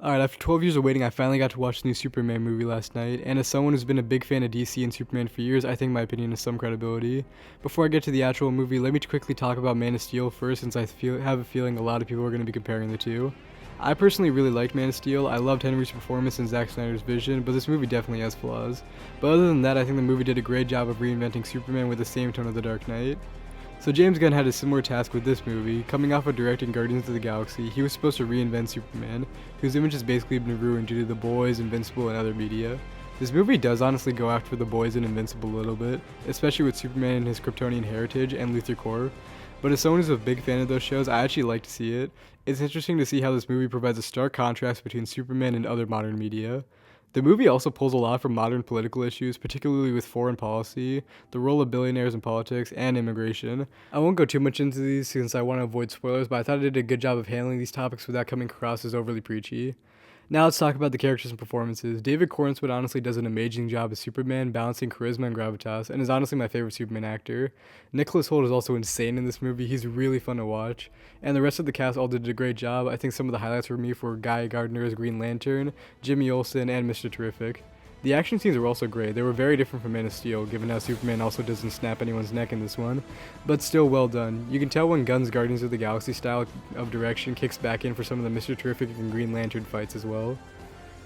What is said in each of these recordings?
Alright, after 12 years of waiting, I finally got to watch the new Superman movie last night, and as someone who's been a big fan of DC and Superman for years, I think my opinion has some credibility. Before I get to the actual movie, let me quickly talk about Man of Steel first, since have a feeling a lot of people are going to be comparing the two. I personally really liked Man of Steel. I loved Henry's performance and Zack Snyder's vision, but this movie definitely has flaws. But other than that, I think the movie did a great job of reinventing Superman with the same tone of The Dark Knight. So James Gunn had a similar task with this movie. Coming off of directing Guardians of the Galaxy, he was supposed to reinvent Superman, whose image has basically been ruined due to The Boys, Invincible, and other media. This movie does honestly go after The Boys and Invincible a little bit, especially with Superman and his Kryptonian heritage and Luthor Corps. But as someone who's a big fan of those shows, I actually like to see it. It's interesting to see how this movie provides a stark contrast between Superman and other modern media. The movie also pulls a lot from modern political issues, particularly with foreign policy, the role of billionaires in politics, and immigration. I won't go too much into these since I want to avoid spoilers, but I thought it did a good job of handling these topics without coming across as overly preachy. Now let's talk about the characters and performances. David Cornswood honestly does an amazing job as Superman, balancing charisma and gravitas, and is honestly my favorite Superman actor. Nicholas Hoult is also insane in this movie. He's really fun to watch. And the rest of the cast all did a great job. I think some of the highlights for me were Guy Gardner as Green Lantern, Jimmy Olsen, and Mr. Terrific. The action scenes were also great. They were very different from Man of Steel, given how Superman also doesn't snap anyone's neck in this one, but still well done. You can tell when Gunn's Guardians of the Galaxy style of direction kicks back in for some of the Mr. Terrific and Green Lantern fights as well.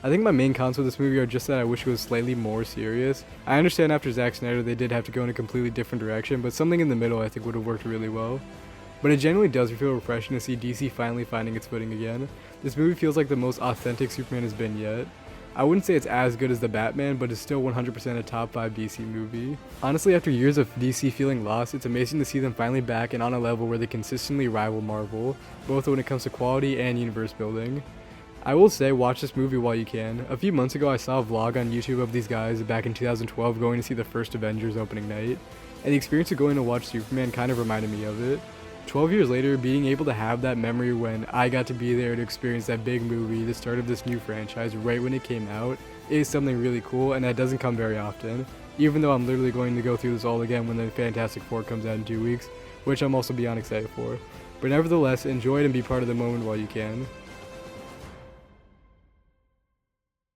I think my main cons with this movie are just that I wish it was slightly more serious. I understand after Zack Snyder they did have to go in a completely different direction, but something in the middle I think would have worked really well. But it genuinely does feel refreshing to see DC finally finding its footing again. This movie feels like the most authentic Superman has been yet. I wouldn't say it's as good as The Batman, but it's still 100% a top 5 DC movie. Honestly, after years of DC feeling lost, it's amazing to see them finally back and on a level where they consistently rival Marvel, both when it comes to quality and universe building. I will say, watch this movie while you can. A few months ago I saw a vlog on YouTube of these guys back in 2012 going to see the first Avengers opening night, and the experience of going to watch Superman kind of reminded me of it. 12 years later, being able to have that memory when I got to be there to experience that big movie, the start of this new franchise, right when it came out, is something really cool, and that doesn't come very often. Even though I'm literally going to go through this all again when the Fantastic Four comes out in 2 weeks, which I'm also beyond excited for. But nevertheless, enjoy it and be part of the moment while you can.